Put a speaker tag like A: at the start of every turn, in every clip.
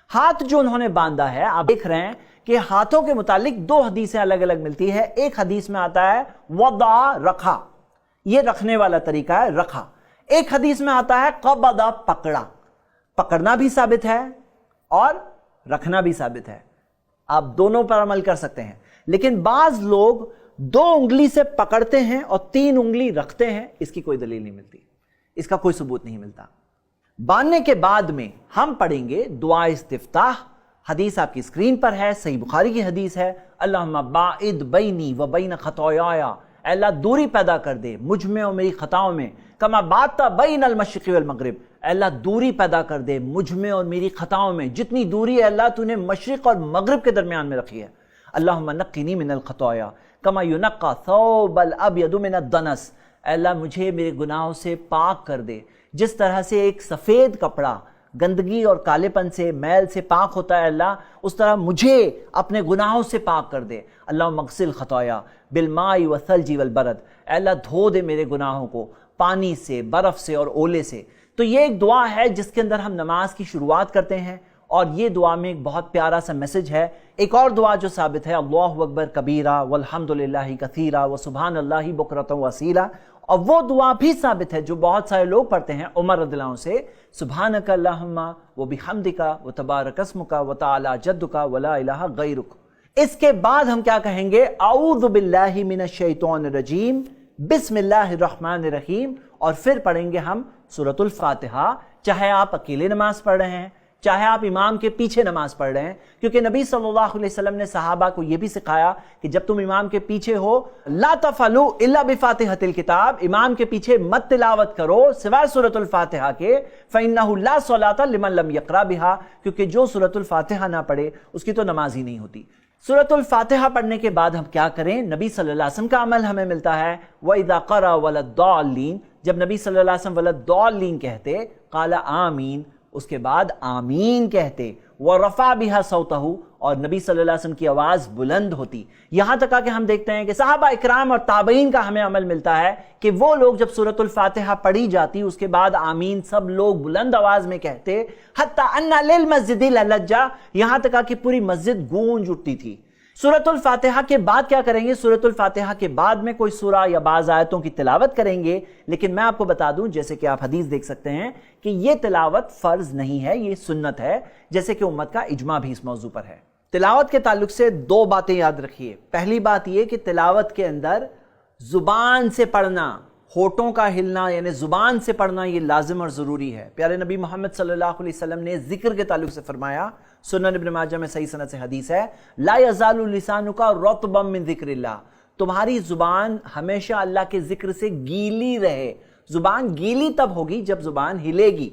A: ہاتھ جو انہوں نے باندھا ہے، آپ دیکھ رہے ہیں کہ ہاتھوں کے متعلق دو حدیثیں الگ الگ ملتی ہے۔ ایک حدیث میں آتا ہے وضع، رکھا، یہ رکھنے والا طریقہ ہے، رکھا۔ ایک حدیث میں آتا ہے قبضہ، پکڑا۔ پکڑنا بھی ثابت ہے اور رکھنا بھی ثابت ہے، آپ دونوں پر عمل کر سکتے ہیں۔ لیکن بعض لوگ 2 انگلی سے پکڑتے ہیں اور 3 انگلی رکھتے ہیں، اس کی کوئی دلیل نہیں ملتی، اس کا کوئی ثبوت نہیں ملتا۔ باندھنے کے بعد میں ہم پڑھیں گے دعا استفتاح، حدیث آپ کی اسکرین پر ہے، صحیح بخاری کی حدیث ہے، اللہم باعد بینی و بین خطایا، اے اللہ دوری پیدا کر دے مجھ میں اور میری خطاؤں میں، کما باتہ بین المشرق والمغرب، اے اللہ دوری پیدا کر دے مجھ میں اور میری خطاؤں میں، جتنی دوری ہے اللہ تو نے مشرق اور مغرب کے درمیان میں رکھی ہے۔ اللہم نقنی من الخطایا کما ینقی ثوب الابیض من الدنس، اے اللہ مجھے میرے گناہوں سے پاک کر دے، جس طرح سے ایک سفید کپڑا گندگی اور کالے پن سے، میل سے پاک ہوتا ہے اللہ، اس طرح مجھے اپنے گناہوں سے پاک کر دے۔ اللہم اغسل خطایا بالماء والثلج والبرد، اے اللہ دھو دے میرے گناہوں کو پانی سے، برف سے اور اولے سے۔ تو یہ ایک دعا ہے جس کے اندر ہم نماز کی شروعات کرتے ہیں، اور یہ دعا میں ایک بہت پیارا سا میسج ہے۔ ایک اور دعا جو ثابت ہے، اللہ اکبر کبیرہ والحمدللہ کثیرہ وسبحان اللہ بکرۃ واسیلہ، اور وہ دعا بھی ثابت ہے جو بہت سارے لوگ پڑھتے ہیں عمر رضی اللہ عنہ سے، سبحانک اللہم وبحمدک وتبارک اسمک وتعالی جدک ولا الہ غیرک۔ اس کے بعد ہم کیا کہیں گے؟ اعوذ باللہ من الشیطان الرجیم، بسم اللہ الرحمن الرحیم، اور پھر پڑھیں گے ہم سورۃ الفاتحہ، چاہے آپ اکیلے نماز پڑھ رہے ہیں، چاہے آپ امام کے پیچھے نماز پڑھ رہے ہیں، کیونکہ نبی صلی اللہ علیہ وسلم نے صحابہ کو یہ بھی سکھایا کہ جب تم امام کے پیچھے ہو، لا تفعلوا الا بفاتحۃ الکتاب، امام کے پیچھے مت تلاوت کرو سوائے سورۃ الفاتحہ کے، فإنہ لا صلاۃ لمن لم یقرأ بها، کیونکہ جو سورۃ الفاتحہ نہ پڑھے اس کی تو نماز ہی نہیں ہوتی۔ سورۃ الفاتحہ پڑھنے کے بعد ہم کیا کریں؟ نبی صلی اللہ علیہ وسلم کا عمل ہمیں ملتا ہے، وَإِذَا قَرَأَ وَلَا الضَّالِّينَ، جب نبی صلی اللہ علیہ وسلم وَلَا الضَّالِّينَ کہتے، قَالَ آمین، اس کے بعد آمین کہتے، وَرَفَعَ بِهَا صَوْتَهُ، اور نبی صلی اللہ علیہ وسلم کی آواز بلند ہوتی۔ یہاں تک کہ ہم دیکھتے ہیں کہ صحابہ اکرام اور تابعین کا ہمیں عمل ملتا ہے کہ وہ لوگ جب سورۃ الفاتحہ پڑھی جاتی اس کے بعد آمین سب لوگ بلند آواز میں کہتے، حتی ان للمسجد للجہ، یہاں تک کہ پوری مسجد گونج اٹھتی تھی۔ سورۃ الفاتحہ کے بعد کیا کریں گے؟ سورۃ الفاتحہ کے بعد میں کوئی سورہ یا بعض آیتوں کی تلاوت کریں گے، لیکن میں آپ کو بتا دوں، جیسے کہ آپ حدیث دیکھ سکتے ہیں، کہ یہ تلاوت فرض نہیں ہے، یہ سنت ہے، جیسے کہ امت کا اجماع بھی اس موضوع پر ہے۔ تلاوت کے تعلق سے 2 باتیں یاد رکھیے۔ پہلی بات یہ کہ تلاوت کے اندر زبان سے پڑھنا، ہونٹوں کا ہلنا، یعنی زبان سے پڑھنا، یہ لازم اور ضروری ہے۔ پیارے نبی محمد صلی اللہ علیہ وسلم نے ذکر کے تعلق سے فرمایا، سنن ابن ماجہ میں صحیح سند سے حدیث ہے، لا یزال لسانک رطبا من ذکر اللہ، تمہاری زبان ہمیشہ اللہ کے ذکر سے گیلی رہے۔ زبان گیلی تب ہوگی جب زبان ہلے گی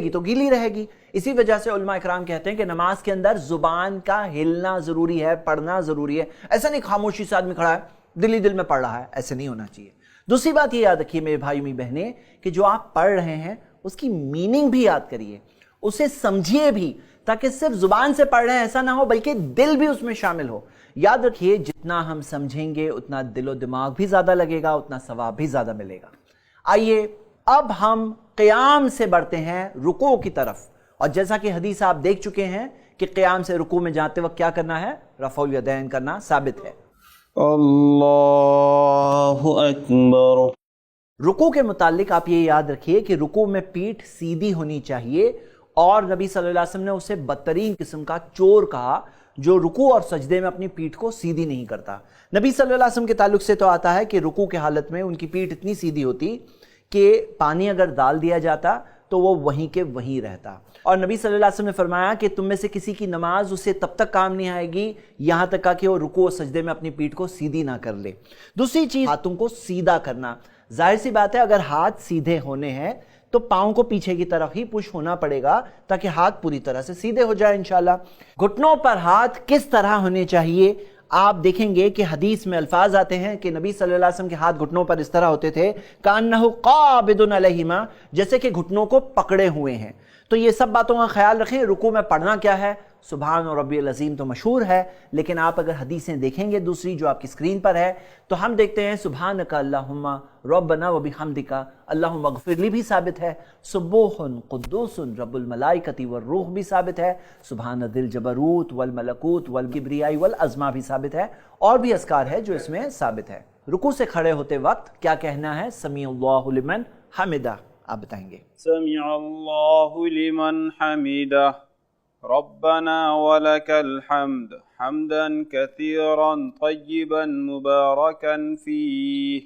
A: تو گیلی رہے گی۔ اسی وجہ سے علماء اکرام کہتے ہیں کہ نماز کے اندر زبان کا ہلنا ضروری ہے، پڑھنا ضروری ہے۔ ایسا نہیں خاموشی سے آدمی کھڑا ہے دل میں پڑھ رہا ہے، ایسے نہیں ہونا چاہیے۔ دوسری بات یہ یاد رکھیے میرے بھائی میری بہنیں، کہ جو آپ پڑھ رہے ہیں اس کی میننگ بھی یاد کریے، اسے سمجھیے بھی، تاکہ صرف زبان سے پڑھ رہے ہیں ایسا نہ ہو بلکہ دل بھی اس میں شامل ہو۔ یاد رکھیے جتنا ہم سمجھیں گے اتنا دل و دماغ بھی زیادہ لگے گا، اتنا ثواب بھی زیادہ ملے گا۔ آئیے اب ہم قیام سے بڑھتے ہیں رکوع کی طرف، اور جیسا کہ حدیث آپ دیکھ چکے ہیں کہ قیام سے رکوع میں جاتے وقت کیا کرنا ہے؟ رفع الیدین کرنا ثابت ہے۔
B: اللہ اکبر۔
A: رکوع کے متعلق آپ یہ یاد رکھیے کہ رکوع میں پیٹھ سیدھی ہونی چاہیے، اور نبی صلی اللہ علیہ وسلم نے اسے بدترین قسم کا چور کہا جو رکوع اور سجدے میں اپنی پیٹھ کو سیدھی نہیں کرتا۔ نبی صلی اللہ علیہ وسلم کے تعلق سے تو آتا ہے کہ رکوع کی حالت میں ان کی پیٹھ اتنی سیدھی ہوتی کہ پانی اگر ڈال دیا جاتا تو وہ وہیں کے وہیں رہتا، اور نبی صلی اللہ علیہ وسلم نے فرمایا کہ تم میں سے کسی کی نماز اسے تب تک کام نہیں آئے گی یہاں تک کہ وہ رکوع اور سجدے میں اپنی پیٹھ کو سیدھی نہ کر لے۔ دوسری چیز، ہاتھوں کو سیدھا کرنا۔ ظاہر سی بات ہے اگر ہاتھ سیدھے ہونے ہیں تو پاؤں کو پیچھے کی طرف ہی پش ہونا پڑے گا تاکہ ہاتھ پوری طرح سے سیدھے ہو جائے انشاءاللہ۔ گھٹنوں پر ہاتھ کس طرح ہونے چاہیے؟ آپ دیکھیں گے کہ حدیث میں الفاظ آتے ہیں کہ نبی صلی اللہ علیہ وسلم کے ہاتھ گھٹنوں پر اس طرح ہوتے تھے، کأنہ قابض علیہما، جیسے کہ گھٹنوں کو پکڑے ہوئے ہیں۔ تو یہ سب باتوں کا خیال رکھیں. رکوع میں پڑھنا کیا ہے؟ سبحان ربی العظیم تو مشہور ہے، لیکن آپ اگر حدیثیں دیکھیں گے دوسری جو آپ کی اسکرین پر ہے تو ہم دیکھتے ہیں سبحانک اللہم ربنا و بحمدک اللہم اغفر لی بھی ثابت ہے، سبوح قدوس رب الملائکۃ والروح بھی ثابت ہے، سبحان ذی الجبروت والملکوت والکبریاء والعظمہ بھی ثابت ہے، اور بھی اذکار ہے جو اس میں ثابت ہے. رکوع سے کھڑے ہوتے وقت کیا کہنا ہے؟ سمیع اللہ لمن حمدہ، آپ بتائیں گے.
C: سمع اللہ لمن حمدہ ربنا ولک الحمد حمدا کثیرا طیبا مبارکا فیہ.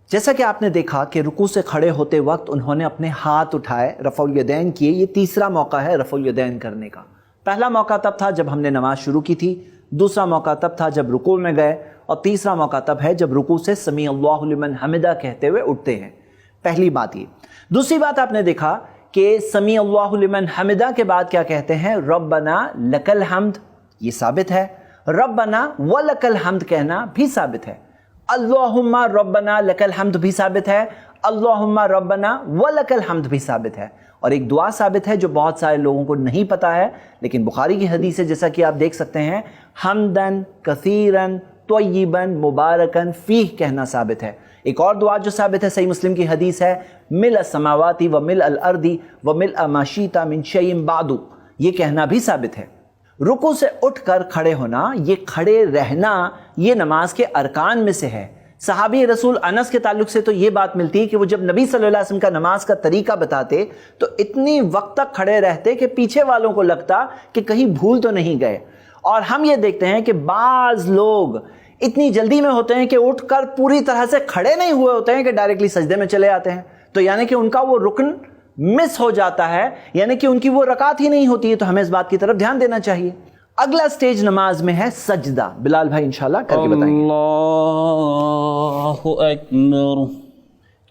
A: جیسا کہ آپ نے دیکھا کہ رکوع سے کھڑے ہوتے وقت انہوں نے اپنے ہاتھ اٹھائے، رفع الیدین کیے. یہ تیسرا موقع ہے رفع الیدین کرنے کا. پہلا موقع تب تھا جب ہم نے نماز شروع کی تھی، دوسرا موقع تب تھا جب رکوع میں گئے، اور تیسرا موقع تب ہے جب رکوع سے سمیع اللہ لمن حمدہ کہتے ہوئے اٹھتے ہیں. پہلی بات یہ. دوسری بات آپ نے دیکھا کہ سمیع اللہ لمن حمدہ کے بعد کیا کہتے ہیں؟ ربنا لک الحمد، یہ ثابت ہے. ربنا ولک الحمد کہنا بھی ثابت ہے. اللہم ربنا لک الحمد بھی ثابت ہے. اللہم ربنا ولک الحمد بھی ثابت ہے. اور ایک دعا ثابت ہے جو بہت سارے لوگوں کو نہیں پتا ہے، لیکن بخاری کی حدیث ہے جیسا کہ آپ دیکھ سکتے ہیں، حمدن کثیرن طیبن مبارکن فیہ کہنا ثابت ہے. ایک اور دعا جو ثابت ہے صحیح مسلم کی حدیث ہے، ملء السماوات و ملء الارض و ملء ما شئت من شیء بعد، یہ کہنا بھی ثابت ہے. رکوع سے اٹھ کر کھڑے ہونا، یہ کھڑے رہنا، یہ نماز کے ارکان میں سے ہے. صحابی رسول انس کے تعلق سے تو یہ بات ملتی ہے کہ وہ جب نبی صلی اللہ علیہ وسلم کا نماز کا طریقہ بتاتے تو اتنی وقت تک کھڑے رہتے کہ پیچھے والوں کو لگتا کہ کہیں بھول تو نہیں گئے. اور ہم یہ دیکھتے ہیں کہ بعض لوگ اتنی جلدی میں ہوتے ہیں کہ اٹھ کر پوری طرح سے کھڑے نہیں ہوئے ہوتے ہیں کہ ڈائریکٹلی سجدے میں چلے آتے ہیں. تو یعنی کہ ان کا وہ رکن مس ہو جاتا ہے، یعنی کہ ان کی وہ رکعت ہی نہیں ہوتی ہے. تو ہمیں اس بات کی طرف دھیان دینا چاہیے. اگلا سٹیج نماز میں ہے سجدہ. بلال بھائی انشاءاللہ کر کے بتائیں گے.
B: اللہ اکبر.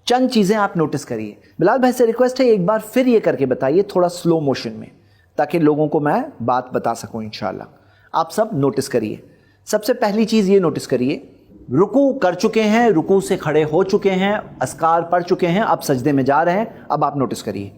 A: چند چیزیں آپ نوٹس کریے. بلال بھائی سے ریکویسٹ ہے ایک بار پھر یہ کر کے بتائیے تھوڑا سلو موشن میں، تاکہ لوگوں کو میں بات بتا سکوں انشاءاللہ. آپ سب نوٹس کریے. سب سے پہلی چیز یہ نوٹس کریے، رکوع کر چکے ہیں، رکوع سے کھڑے ہو چکے ہیں، اذکار پڑھ چکے ہیں، اب سجدے میں جا رہے ہیں. اب آپ نوٹس کریے،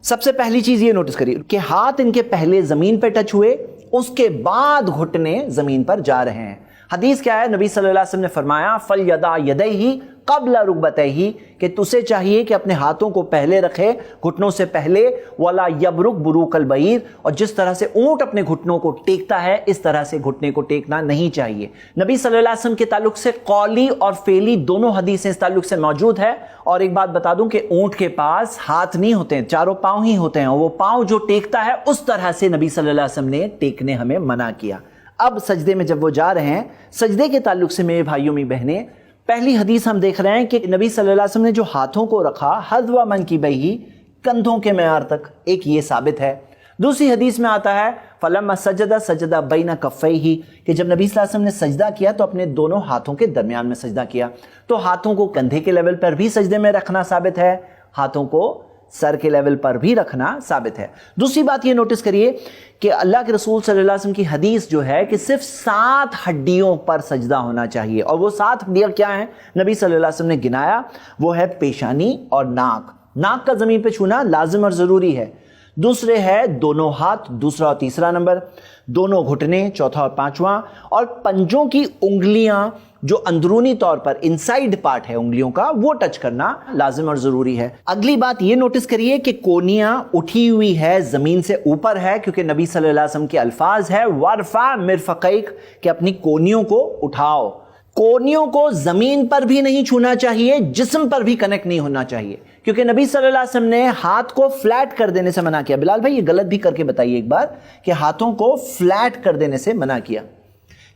A: سب سے پہلی چیز یہ نوٹس کریے کہ ہاتھ ان کے پہلے زمین پہ ٹچ ہوئے، اس کے بعد گھٹنے زمین پر جا رہے ہیں. حدیث کیا ہے؟ نبی صلی اللہ علیہ وسلم نے فرمایا فَلْيَضَعْ يَدَيْهِ قَبْلَ رُكْبَتَيْهِ، کہ تسے چاہیے کہ اپنے ہاتھوں کو پہلے رکھے گھٹنوں سے پہلے. وَلَا يَبْرُكْ بُرُوكَ الْبَعِيرِ، اور جس طرح سے اونٹ اپنے گھٹنوں کو ٹیکتا ہے اس طرح سے گھٹنے کو ٹیکنا نہیں چاہیے. نبی صلی اللہ علیہ وسلم کے تعلق سے قولی اور فعلی دونوں حدیثیں اس تعلق سے موجود ہے. اور ایک بات بتا دوں کہ اونٹ کے پاس ہاتھ نہیں ہوتے ہیں، چاروں پاؤں ہی ہوتے ہیں، اور وہ پاؤں جو ٹیکتا ہے اس طرح سے نبی صلی اللہ علیہ وسلم نے ٹیکنے ہمیں منع کیا. اب سجدے میں جب وہ جا رہے ہیں، سجدے کے تعلق سے میرے بھائیوں می بہنیں، پہلی حدیث ہم دیکھ رہے ہیں کہ نبی صلی اللہ علیہ وسلم نے جو ہاتھوں کو رکھا حذو منکبیہ، کندھوں کے معیار تک، ایک یہ ثابت ہے. دوسری حدیث میں آتا ہے فلما سجد سجد بین کفیہ، کہ جب نبی صلی اللہ علیہ وسلم نے سجدہ کیا تو اپنے دونوں ہاتھوں کے درمیان میں سجدہ کیا. تو ہاتھوں کو کندھے کے لیول پر بھی سجدے میں رکھنا ثابت ہے، ہاتھوں کو سر کے لیول پر بھی رکھنا ثابت ہے. دوسری بات یہ نوٹس کریے کہ اللہ کے رسول صلی اللہ علیہ وسلم کی حدیث جو ہے کہ صرف 7 ہڈیوں پر سجدہ ہونا چاہیے. اور وہ 7 ہڈیاں کیا ہیں؟ نبی صلی اللہ علیہ وسلم نے گنایا، وہ ہے پیشانی اور ناک. ناک کا زمین پہ چھونا لازم اور ضروری ہے. دوسرے ہے دونوں ہاتھ، دوسرا اور تیسرا نمبر، دونوں گھٹنے چوتھا اور پانچواں، اور پنجوں کی انگلیاں جو اندرونی طور پر انسائیڈ پارٹ ہے انگلیوں کا، وہ ٹچ کرنا لازم اور ضروری ہے. اگلی بات یہ نوٹس کریے کہ کونیاں اٹھی ہوئی ہے، زمین سے اوپر ہے، کیونکہ نبی صلی اللہ علیہ وسلم کے الفاظ ہے وَارْفَعْ مِرْفَقَيْكَ، کہ اپنی کونیوں کو اٹھاؤ. کونیوں کو زمین پر بھی نہیں چھونا چاہیے، جسم پر بھی کنیکٹ نہیں ہونا چاہیے، کیونکہ نبی صلی اللہ علیہ وسلم نے ہاتھ کو فلیٹ کر دینے سے منع کیا. بلال بھائی یہ غلط بھی کر کے بتائیے ایک بار کہ ہاتھوں کو فلیٹ کر دینے سے منع کیا.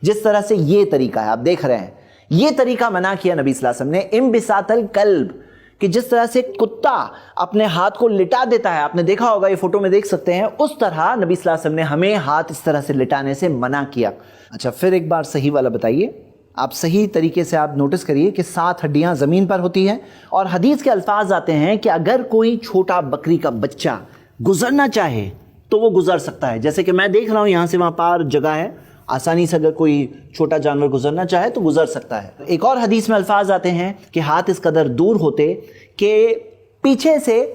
A: جس طرح سے یہ طریقہ ہے، آپ دیکھ رہے ہیں، یہ طریقہ منع کیا نبی صلی اللہ علیہ وسلم نے. انبساط القلب، کہ جس طرح سے کتا اپنے ہاتھ کو لٹا دیتا ہے، آپ نے دیکھا ہوگا، یہ فوٹو میں دیکھ سکتے ہیں، اس طرح نبی صلی اللہ علیہ وسلم نے ہمیں ہاتھ اس طرح سے لٹانے سے منع کیا. اچھا پھر ایک بار صحیح والا بتائیے. آپ صحیح طریقے سے آپ نوٹس کریے کہ 7 ہڈیاں زمین پر ہوتی ہیں، اور حدیث کے الفاظ آتے ہیں کہ اگر کوئی چھوٹا بکری کا بچہ گزرنا چاہے تو وہ گزر سکتا ہے. جیسے کہ میں دیکھ رہا ہوں یہاں سے وہاں پار جگہ ہے، آسانی سے اگر کوئی چھوٹا جانور گزرنا چاہے تو گزر سکتا ہے. ایک اور حدیث میں الفاظ آتے ہیں کہ ہاتھ اس قدر دور ہوتے کہ پیچھے سے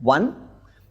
A: 1,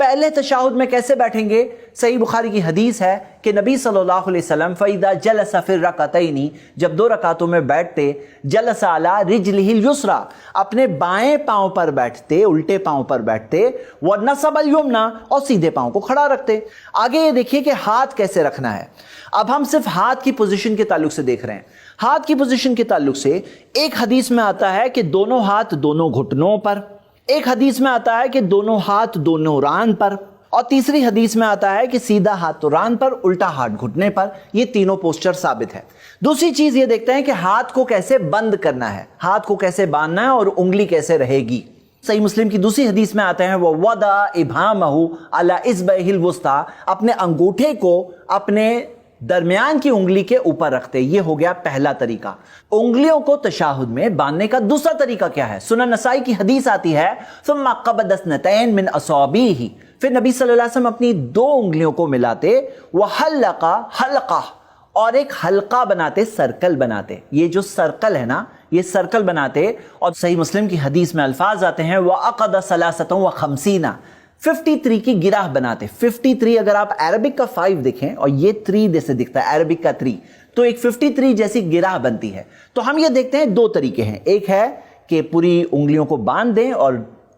A: پہلے تشہد میں کیسے بیٹھیں گے؟ صحیح بخاری کی حدیث ہے کہ نبی صلی اللہ علیہ وسلم فَإِذَا جَلَسَ فِي الرَّكَعَتَيْنِ جب 2 رکعتوں میں بیٹھتے جَلَسَ عَلَى رِجْلِهِ الْيُسْرَى اپنے بائیں پاؤں پر بیٹھتے، الٹے پاؤں پر بیٹھتے، وَنَصَبَ الْيُمْنَى اور سیدھے پاؤں کو کھڑا رکھتے۔ آگے یہ دیکھیے کہ ہاتھ کیسے رکھنا ہے۔ اب ہم صرف ہاتھ کی پوزیشن کے تعلق سے دیکھ رہے ہیں۔ ہاتھ کی پوزیشن کے تعلق سے ایک حدیث میں آتا ہے کہ دونوں ہاتھ دونوں گھٹنوں پر، ایک حدیث میں آتا ہے کہ دونوں ہاتھ دونوں ران پر، اور تیسری حدیث میں آتا ہے کہ سیدھا ہاتھ تو ران پر، الٹا ہاتھ گھٹنے پر۔ یہ تینوں پوسچر ثابت ہے۔ دوسری چیز یہ دیکھتے ہیں کہ ہاتھ کو کیسے بند کرنا ہے، ہاتھ کو کیسے باندھنا ہے اور انگلی کیسے رہے گی۔ صحیح مسلم کی دوسری حدیث میں آتے ہیں وہ وَضَعَ إِبْهَامَهُ عَلَى إِصْبَعِهِ الْوُسْطَى اپنے انگوٹھے کو اپنے درمیان کی انگلی کے اوپر رکھتے۔ یہ ہو گیا پہلا طریقہ۔ انگلیوں کو تشہد میں باندھنے کا دوسرا طریقہ کیا ہے؟ سنن نسائی کی حدیث آتی ہے ثم قبض اثنتين من اصابعه پھر نبی صلی اللہ علیہ وسلم اپنی 2 انگلیوں کو ملاتے، وحلق حلقہ اور ایک حلقہ بناتے، سرکل بناتے۔ یہ جو سرکل ہے نا، یہ سرکل بناتے، اور صحیح مسلم کی حدیث میں الفاظ آتے ہیں وعقد 53 53 کی گراہ بناتے۔ 53 اگر آپ عربک کا 5 دیکھیں اور یہ 3 جیسے دکھتا ہے، عربک کا 3، تو ایک 53 جیسی گراہ بنتی ہے۔ تو ہم یہ دیکھتے ہیں 2 طریقے ہیں، ایک ہے کہ پوری انگلیوں کو باندھ دیں اور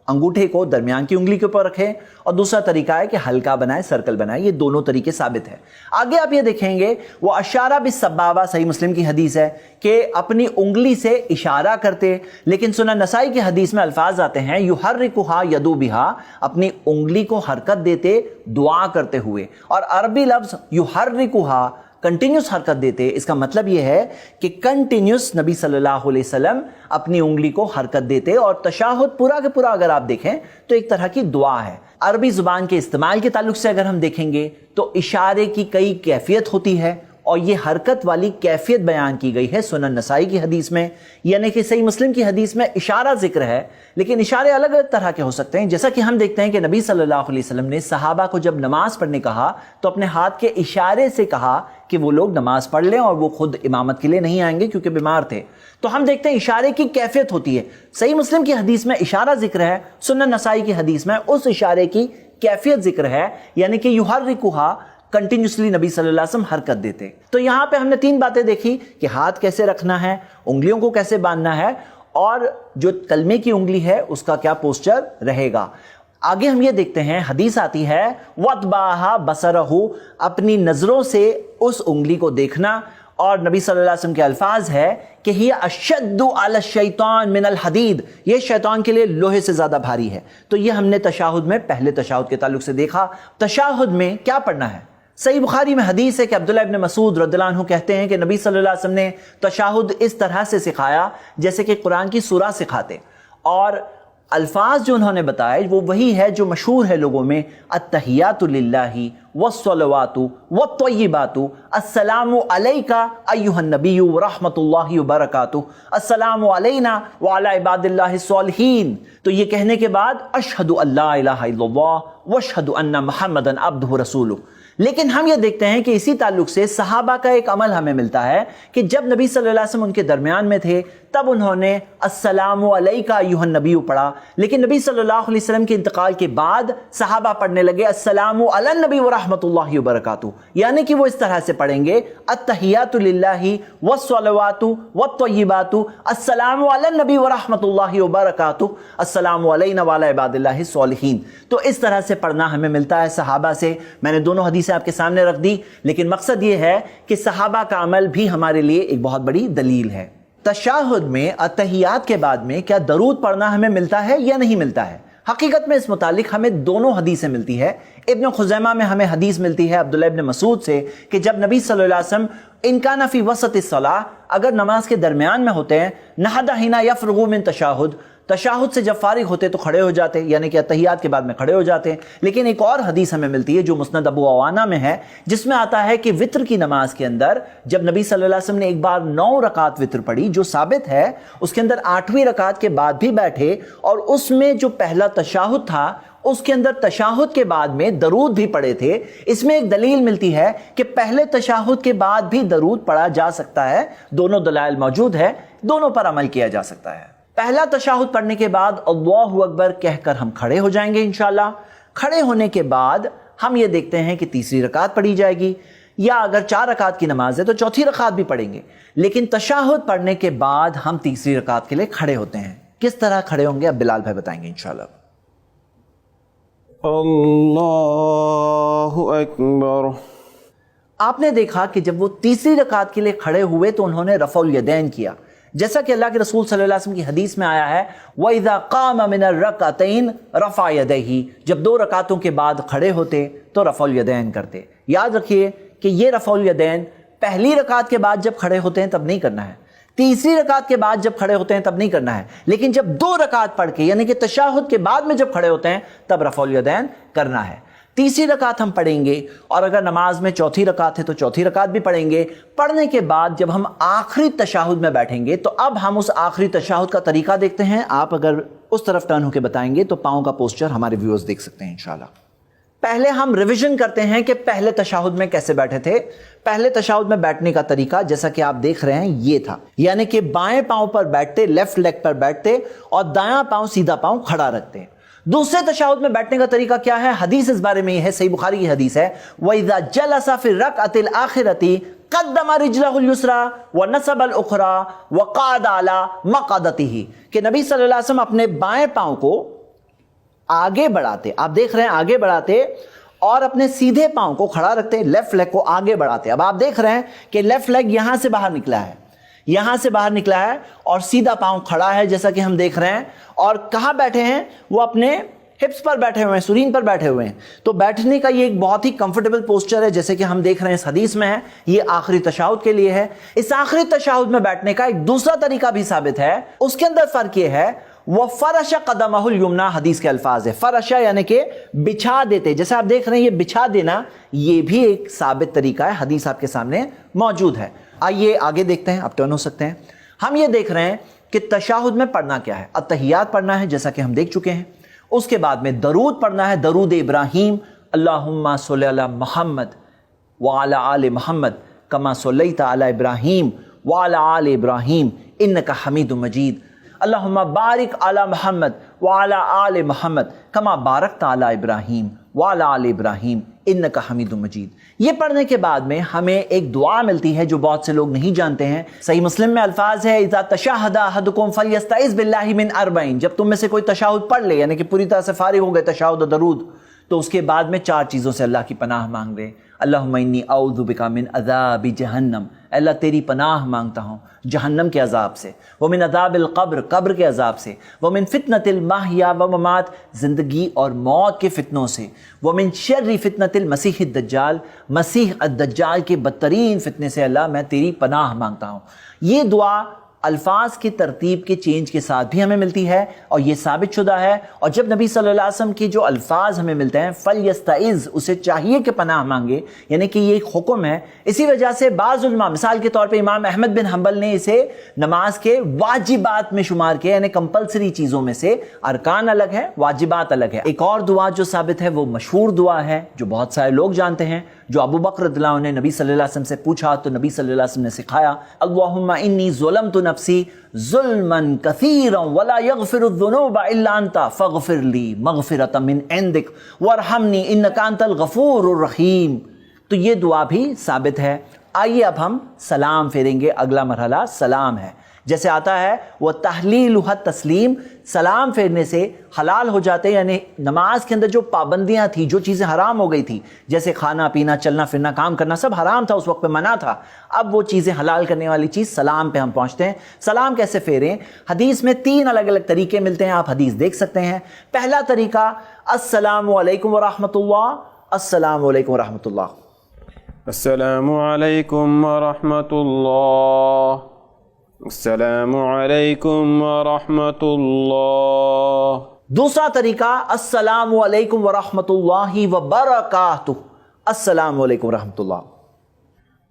A: انگوٹھے کو درمیان کی انگلی کے اوپر رکھیں، اور دوسرا طریقہ ہے کہ ہلکا بنائے، سرکل بنائے۔ یہ دونوں طریقے ثابت ہیں۔ آگے آپ یہ دیکھیں گے وہ اشارہ بالسبابہ، صحیح مسلم کی حدیث ہے کہ اپنی انگلی سے اشارہ کرتے، لیکن سنن نسائی کی حدیث میں الفاظ آتے ہیں یحرکھا یدو بہا اپنی انگلی کو حرکت دیتے دعا کرتے ہوئے، اور عربی لفظ یحرکھا کنٹینیوس حرکت دیتے۔ اس کا مطلب یہ ہے کہ کنٹینیوس نبی صلی اللہ علیہ وسلم اپنی انگلی کو حرکت دیتے، اور تشہد پورا کے پورا اگر آپ دیکھیں تو ایک طرح کی دعا ہے۔ عربی زبان کے استعمال کے تعلق سے اگر ہم دیکھیں گے تو اشارے کی کئی کیفیت ہوتی ہے، اور یہ حرکت والی کیفیت بیان کی گئی ہے سنن نسائی کی حدیث میں، یعنی کہ صحیح مسلم کی حدیث میں اشارہ ذکر ہے، لیکن اشارے الگ الگ طرح کے ہو سکتے ہیں۔ جیسا کہ ہم دیکھتے ہیں کہ نبی صلی اللہ علیہ وسلم نے صحابہ کو جب نماز پڑھنے کہا تو اپنے ہاتھ کے اشارے سے کہا کہ وہ لوگ نماز پڑھ لیں، اور وہ خود امامت کے لیے نہیں آئیں گے کیونکہ بیمار تھے۔ تو ہم دیکھتے ہیں اشارے کی کیفیت ہوتی ہے۔ صحیح مسلم کی حدیث میں اشارہ ذکر ہے، سنن نسائی کی حدیث میں اس اشارے کی کیفیت ذکر ہے، یعنی کہ یحرکھا کنٹینیوسلی نبی صلی اللہ علیہ وسلم حرکت دیتے۔ تو یہاں پہ ہم نے 3 باتیں دیکھی کہ ہاتھ کیسے رکھنا ہے، انگلیوں کو کیسے باندھنا ہے، اور جو کلمے کی انگلی ہے اس کا کیا پوسچر رہے گا۔ آگے ہم یہ دیکھتے ہیں، حدیث آتی ہے وَاتْبَعَهَا بَصَرَهُ اپنی نظروں سے اس انگلی کو دیکھنا، اور نبی صلی اللہ علیہ وسلم کے الفاظ ہے کہ ہی اشد علی الشیطان من الحدید، یہ شیطان کے لیے لوہے سے زیادہ بھاری ہے۔ تو یہ ہم نے تشہد میں پہلے تشہد کے تعلق سے دیکھا۔ تشہد میں کیا پڑھنا ہے؟ صحیح بخاری میں حدیث ہے کہ عبداللہ ابن مسعود رضی اللہ عنہ کہتے ہیں کہ نبی صلی اللہ علیہ وسلم نے تشہد اس طرح سے سکھایا جیسے کہ قرآن کی سورہ سکھاتے، اور الفاظ جو انہوں نے بتائے وہ وہی ہے جو مشہور ہے لوگوں میں، التحیات للہ والصلوات والطیبات، السلام علیک ایھا النبی ورحمۃ اللہ وبرکاتہ، السلام علینا وعلی عباد اللہ الصالحین۔ تو یہ کہنے کے بعد اشہد ان لا الہ الا اللہ واشہد ان محمدا عبدہ رسولہ۔ لیکن ہم یہ دیکھتے ہیں کہ اسی تعلق سے صحابہ کا ایک عمل ہمیں ملتا ہے کہ جب نبی صلی اللہ علیہ وسلم ان کے درمیان میں تھے تب انہوں نے السلام علیک ایھا النبی پڑھا، لیکن نبی صلی اللہ علیہ وسلم کے انتقال کے بعد صحابہ پڑھنے لگے السلام علی النبی ورحمۃ اللہ وبرکاتہ، یعنی کہ وہ اس طرح سے پڑھیں گے التحیات للہ والصلوات والطیبات، السلام علی النبی ورحمۃ اللہ وبرکاتہ، السلام علینا وعلی عباد اللہ الصالحین۔ تو اس طرح سے پڑھنا ہمیں ملتا ہے صحابہ سے۔ میں نے دونوں حدیثیں آپ کے سامنے رکھ دی، لیکن مقصد یہ ہے کہ صحابہ کا عمل بھی ہمارے لیے ایک بہت بڑی دلیل ہے۔ تشہد میں اتحیات کے بعد میں کیا درود پڑھنا ہمیں ملتا ہے یا نہیں ملتا ہے؟ حقیقت میں اس متعلق ہمیں دونوں حدیثیں ملتی ہے۔ ابن خزیمہ میں ہمیں حدیث ملتی ہے عبداللہ ابن مسعود سے کہ جب نبی صلی اللہ علیہ وسلم ان کان فی وسط الصلاۃ اگر نماز کے درمیان میں ہوتے ہیں، نہض حین یفرغ من تشہد، تشہد سے جب فارغ ہوتے تو کھڑے ہو جاتے، یعنی کہ اتحیات کے بعد میں کھڑے ہو جاتے۔ لیکن ایک اور حدیث ہمیں ملتی ہے جو مسند ابو عوانہ میں ہے، جس میں آتا ہے کہ وتر کی نماز کے اندر جب نبی صلی اللہ علیہ وسلم نے ایک بار 9 رکعت وتر پڑھی، جو ثابت ہے، اس کے اندر 8ویں رکعت کے بعد بھی بیٹھے، اور اس میں جو پہلا تشہد تھا اس کے اندر تشہد کے بعد میں درود بھی پڑھے تھے۔ اس میں ایک دلیل ملتی ہے کہ پہلے تشہد کے بعد بھی درود پڑھا جا سکتا ہے۔ دونوں دلائل موجود ہے، دونوں پر عمل کیا جا سکتا ہے۔ پہلا تشہد پڑھنے کے بعد اللہ اکبر کہہ کر ہم کھڑے ہو جائیں گے انشاءاللہ۔ کھڑے ہونے کے بعد ہم یہ دیکھتے ہیں کہ تیسری رکعت پڑھی جائے گی، یا اگر 4 رکعت کی نماز ہے تو چوتھی رکعت بھی پڑھیں گے، لیکن تشہد پڑھنے کے بعد ہم تیسری رکعت کے لیے کھڑے ہوتے ہیں۔ کس طرح کھڑے ہوں گے اب بلال بھائی بتائیں گے انشاءاللہ۔
B: اللہ اکبر۔
A: آپ نے دیکھا کہ جب وہ تیسری رکعت کے لیے کھڑے ہوئے تو انہوں نے رفع الیدین کیا، جیسا کہ اللہ کے رسول صلی اللہ علیہ وسلم کی حدیث میں آیا ہے وَإِذَا قَامَ مِنَ الرَّكْعَتَيْنِ رَفَعَ يَدَيْهِ، جب 2 رکعتوں کے بعد کھڑے ہوتے تو رفع الیدین کرتے۔ یاد رکھیے کہ یہ رفع الیدین پہلی رکعت کے بعد جب کھڑے ہوتے ہیں تب نہیں کرنا ہے، تیسری رکعت کے بعد جب کھڑے ہوتے ہیں تب نہیں کرنا ہے، لیکن جب 2 رکعت پڑھ کے یعنی کہ تشہد کے بعد میں جب کھڑے ہوتے ہیں تب رفع الیدین کرنا ہے۔ تیسری رکعت ہم پڑھیں گے، اور اگر نماز میں چوتھی رکعت ہے تو چوتھی رکعت بھی پڑھیں گے۔ پڑھنے کے بعد جب ہم آخری تشہد میں بیٹھیں گے تو اب ہم اس آخری تشہد کا طریقہ دیکھتے ہیں۔ آپ اگر اس طرف ٹرن ہو کے بتائیں گے تو پاؤں کا پوسچر ہمارے ویورز دیکھ سکتے ہیں انشاءاللہ۔ پہلے ہم ریویژن کرتے ہیں کہ پہلے تشہد میں کیسے بیٹھے تھے۔ پہلے تشہد میں بیٹھنے کا طریقہ جیسا کہ آپ دیکھ رہے ہیں یہ تھا، یعنی کہ بائیں پاؤں پر بیٹھتے، لیفٹ لیگ پر بیٹھتے، اور دایاں پاؤں سیدھا پاؤں کھڑا رکھتے۔ دوسرے تشہد میں بیٹھنے کا طریقہ کیا ہے؟ حدیث اس بارے میں یہ ہے، صحیح بخاری کی حدیث ہے وَإِذَا جَلَسَ فِي الرَّكْعَةِ الْآخِرَةِ قَدَّمَ رِجْلَهُ الْيُسْرَى وَنَصَبَ الْأُخْرَى وَقَعَدَ عَلَى مَقْعَدَتِهِ، کہ نبی صلی اللہ علیہ وسلم اپنے بائیں پاؤں کو آگے بڑھاتے، آپ دیکھ رہے ہیں آگے بڑھاتے، اور اپنے سیدھے پاؤں کو کھڑا رکھتے، لیفٹ لیگ کو آگے بڑھاتے۔ اب آپ دیکھ رہے ہیں کہ لیفٹ لیگ یہاں سے باہر نکلا ہے، یہاں سے باہر نکلا ہے، اور سیدھا پاؤں کھڑا ہے جیسا کہ ہم دیکھ رہے ہیں۔ اور کہاں بیٹھے ہیں؟ وہ اپنے ہپس پر بیٹھے ہوئے ہیں، سرین پر بیٹھے ہوئے ہیں۔ تو بیٹھنے کا یہ ایک بہت ہی کمفرٹیبل پوسچر ہے، جیسے کہ ہم دیکھ رہے ہیں اس حدیث میں ہے، یہ آخری تشہد کے لیے ہے۔ اس آخری تشہد میں بیٹھنے کا ایک دوسرا طریقہ بھی ثابت ہے، اس کے اندر فرق یہ ہے وَفَرَشَ قَدَمَهُ الْيُمْنَى، حدیث کے الفاظ ہے فرشا یعنی کہ بچھا دیتے، جیسے آپ دیکھ رہے ہیں یہ بچھا دینا، یہ بھی ایک ثابت طریقہ ہے، حدیث آپ کے سامنے موجود ہے۔ آئیے آگے دیکھتے ہیں، آپ ٹرن ہو سکتے ہیں۔ ہم یہ دیکھ رہے ہیں کہ تشہد میں پڑھنا کیا ہے، التحیات پڑھنا ہے جیسا کہ ہم دیکھ چکے ہیں، اس کے بعد میں درود پڑھنا ہے، درود ابراہیم، اللہم صلی علی محمد وعلی آل محمد کما صلیت علی ابراہیم وعلی آل ابراہیم انک حمید مجید، اللہم بارک علی محمد وعلی آل محمد کما بارکت علی ابراہیم وعلی آل ابراہیم انک حمید مجید۔ یہ پڑھنے کے بعد میں ہمیں ایک دعا ملتی ہے جو بہت سے لوگ نہیں جانتے ہیں۔ صحیح مسلم میں الفاظ ہے اذا تشہد احدکم فلیستعذ باللہ من اربعین، جب تم میں سے کوئی تشہد پڑھ لے یعنی کہ پوری طرح سے فارغ ہو گئے تشہد و درود، تو اس کے بعد میں 4 چیزوں سے اللہ کی پناہ مانگ لے۔ اللہم انی اعوذ بک من عذاب جہنم، اللہ تیری پناہ مانگتا ہوں جہنم کے عذاب سے، ومن عذاب القبر، قبر کے عذاب سے، ومن فتنۃ المحیا وممات، زندگی اور موت کے فتنوں سے، ومن شر فتنۃ المسیح الدجال، مسیح الدجال کے بدترین فتنے سے اللہ میں تیری پناہ مانگتا ہوں۔ یہ دعا الفاظ کی ترتیب کے چینج کے ساتھ بھی ہمیں ملتی ہے، اور یہ ثابت شدہ ہے۔ اور جب نبی صلی اللہ علیہ وسلم کی جو الفاظ ہمیں ملتے ہیں فلیستعذ، اسے چاہیے کہ پناہ مانگے، یعنی کہ یہ ایک حکم ہے۔ اسی وجہ سے بعض علماء، مثال کے طور پہ امام احمد بن حنبل نے اسے نماز کے واجبات میں شمار کیا، یعنی کمپلسری چیزوں میں سے، ارکان الگ ہے، واجبات الگ ہے۔ ایک اور دعا جو ثابت ہے وہ مشہور دعا ہے جو بہت سارے لوگ جانتے ہیں، جو ابو بکر رضی اللہ عنہ نے نبی صلی اللہ علیہ وسلم سے پوچھا تو نبی صلی اللہ علیہ وسلم نے سکھایا اللہم انی ظلمت نفسی ظلما کثیرا ولا یغفر الذنوب الا انت فاغفر لی مغفرۃ من عندک وارحمنی انک انت الغفور الرحیم۔ تو یہ دعا بھی ثابت ہے۔ آئیے اب ہم سلام پھیریں گے، اگلا مرحلہ سلام ہے۔ جیسے آتا ہے وہ تحلیلہ تسلیم، سلام پھیرنے سے حلال ہو جاتے، یعنی نماز کے اندر جو پابندیاں تھیں، جو چیزیں حرام ہو گئی تھی، جیسے کھانا پینا، چلنا پھرنا، کام کرنا، سب حرام تھا، اس وقت پہ منع تھا، اب وہ چیزیں حلال کرنے والی چیز سلام پہ ہم پہنچتے ہیں۔ سلام کیسے پھیریں؟ حدیث میں 3 الگ الگ طریقے ملتے ہیں، آپ حدیث دیکھ سکتے ہیں۔ پہلا طریقہ السلام علیکم ورحمۃ اللہ، السلام علیکم ورحمۃ اللہ،
C: السلام علیکم ورحمۃ اللہ، السلام علیکم ورحمۃ اللہ۔
A: دوسرا طریقہ السلام علیکم ورحمۃ اللہ وبرکاتہ، السلام علیکم ورحمۃ اللہ،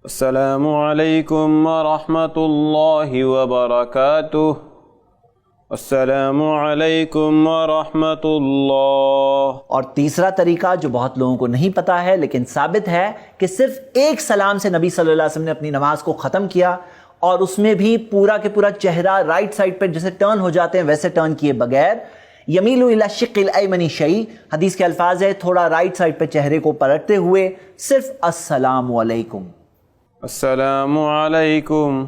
C: السلام علیکم ورحمۃ اللہ وبرکاتہ، السلام علیکم ورحمۃ اللہ۔
A: اور تیسرا طریقہ جو بہت لوگوں کو نہیں پتا ہے لیکن ثابت ہے کہ صرف ایک سلام سے نبی صلی اللہ علیہ وسلم نے اپنی نماز کو ختم کیا، اور اس میں بھی پورا کے پورا چہرہ رائٹ سائڈ پہ جیسے ٹرن ہو جاتے ہیں ویسے ٹرن کیے بغیر، یمیلو الی الشق الایمن شیء، حدیث کے الفاظ ہے تھوڑا رائٹ سائڈ پہ چہرے کو پلٹتے ہوئے صرف السلام علیکم.
C: السلام علیکم.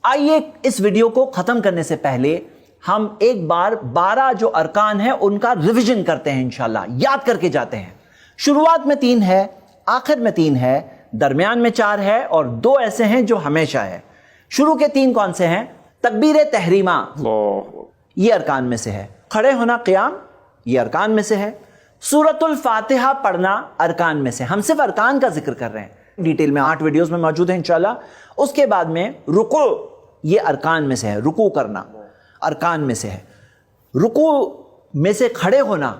A: آئیے اس ویڈیو کو ختم کرنے سے پہلے ہم ایک بار 12 جو ارکان ہیں ان کا ریویژن کرتے ہیں، انشاءاللہ یاد کر کے جاتے ہیں. شروعات میں 3 ہے، آخر میں 3 ہے، درمیان میں 4 ہے اور 2 ایسے ہیں جو ہمیشہ ہے. شروع کے 3 کون سے ہیں؟ تکبیر تحریمہ یہ ارکان میں سے ہے، کھڑے ہونا قیام یہ ارکان میں سے ہے، سورۃ الفاتحہ پڑھنا ارکان میں سے. ہم صرف ارکان کا ذکر کر رہے ہیں، ڈیٹیل میں 8 ویڈیوز میں موجود ہیں انشاءاللہ. اس کے بعد میں رکوع یہ ارکان میں سے ہے، رکوع کرنا ارکان میں سے ہے. رکوع میں سے کھڑے ہونا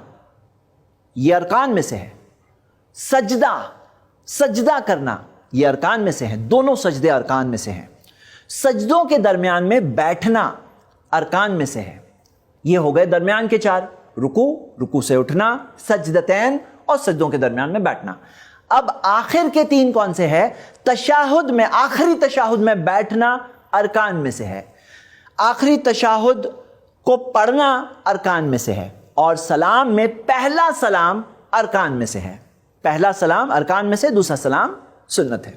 A: یہ ارکان میں سے ہے. سجدہ کرنا یہ ارکان میں سے ہے، دونوں سجدے ارکان میں سے ہیں. سجدوں کے درمیان میں بیٹھنا ارکان میں سے ہے. یہ ہو گئے درمیان کے 4، رکوع سے اٹھنا، سجدتین اور سجدوں کے درمیان میں بیٹھنا. اب آخر کے 3 کون سے ہے؟ تشہد میں، آخری تشہد میں بیٹھنا ارکان میں سے ہے، آخری تشہد کو پڑھنا ارکان میں سے ہے، اور سلام میں پہلا سلام ارکان میں سے ہے. پہلا سلام ارکان میں سے، دوسرا سلام سنت ہے.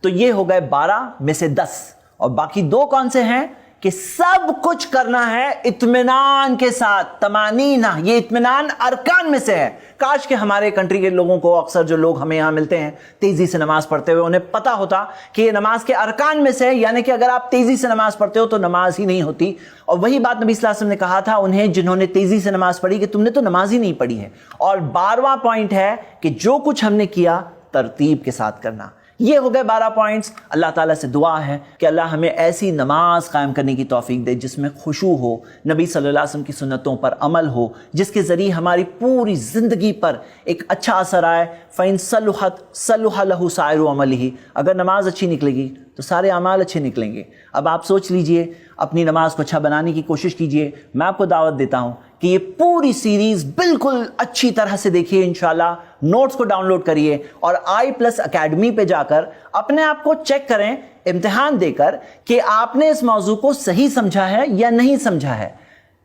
A: تو یہ ہو گئے 12 میں سے 10. اور باقی 2 کون سے ہیں کہ سب کچھ کرنا ہے اطمینان کے ساتھ. طمانینہ یہ اطمینان ارکان میں سے ہے. کاش کہ ہمارے کنٹری کے لوگوں کو، اکثر جو لوگ ہمیں یہاں ملتے ہیں تیزی سے نماز پڑھتے ہوئے، انہیں پتا ہوتا کہ یہ نماز کے ارکان میں سے ہے، یعنی کہ اگر آپ تیزی سے نماز پڑھتے ہو تو نماز ہی نہیں ہوتی. اور وہی بات نبی صلی اللہ علیہ وسلم نے کہا تھا انہیں جنہوں نے تیزی سے نماز پڑھی کہ تم نے تو نماز ہی نہیں پڑھی ہے. اور 12واں پوائنٹ ہے کہ جو کچھ ہم نے کیا ترتیب کے ساتھ کرنا. یہ ہو گئے 12 پوائنٹس. اللہ تعالیٰ سے دعا ہے کہ اللہ ہمیں ایسی نماز قائم کرنے کی توفیق دے جس میں خشوع ہو، نبی صلی اللہ علیہ وسلم کی سنتوں پر عمل ہو، جس کے ذریعے ہماری پوری زندگی پر ایک اچھا اثر آئے. فَإِن صَلُحَتْ صَلُحَ لَهُ سَائِرُ عَمَلِهِ، اگر نماز اچھی نکلے گی تو سارے اعمال اچھے نکلیں گے. اب آپ سوچ لیجئے، اپنی نماز کو اچھا بنانے کی کوشش کیجئے. میں آپ کو دعوت دیتا ہوں کہ یہ پوری سیریز بالکل اچھی طرح سے دیکھیے انشاءاللہ. نوٹس کو ڈاؤن لوڈ کریے اور i+ اکیڈمی پہ جا کر اپنے آپ کو چیک کریں، امتحان دے کر کہ آپ نے اس موضوع کو صحیح سمجھا ہے یا نہیں سمجھا ہے.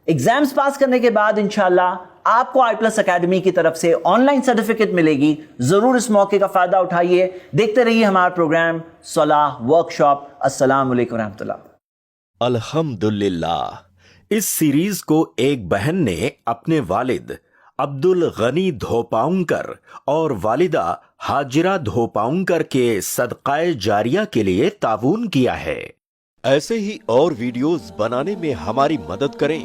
A: ایگزامز پاس کرنے کے بعد انشاءاللہ آپ کو i+ اکیڈمی کی طرف سے آن لائن سرٹیفکیٹ ملے گی. ضرور اس موقع کا فائدہ اٹھائیے. دیکھتے رہیے ہمارا پروگرام صلاح ورکشاپ. السلام علیکم ورحمۃ اللہ.
D: الحمدللہ، اس سیریز کو ایک بہن نے اپنے والد عبدالغنی دھوپاؤنکر اور والدہ ہاجرہ دھوپاؤنکر کے صدقہ جاریہ کے لیے تعاون کیا ہے.
E: ایسے ہی اور ویڈیوز بنانے میں ہماری مدد کریں.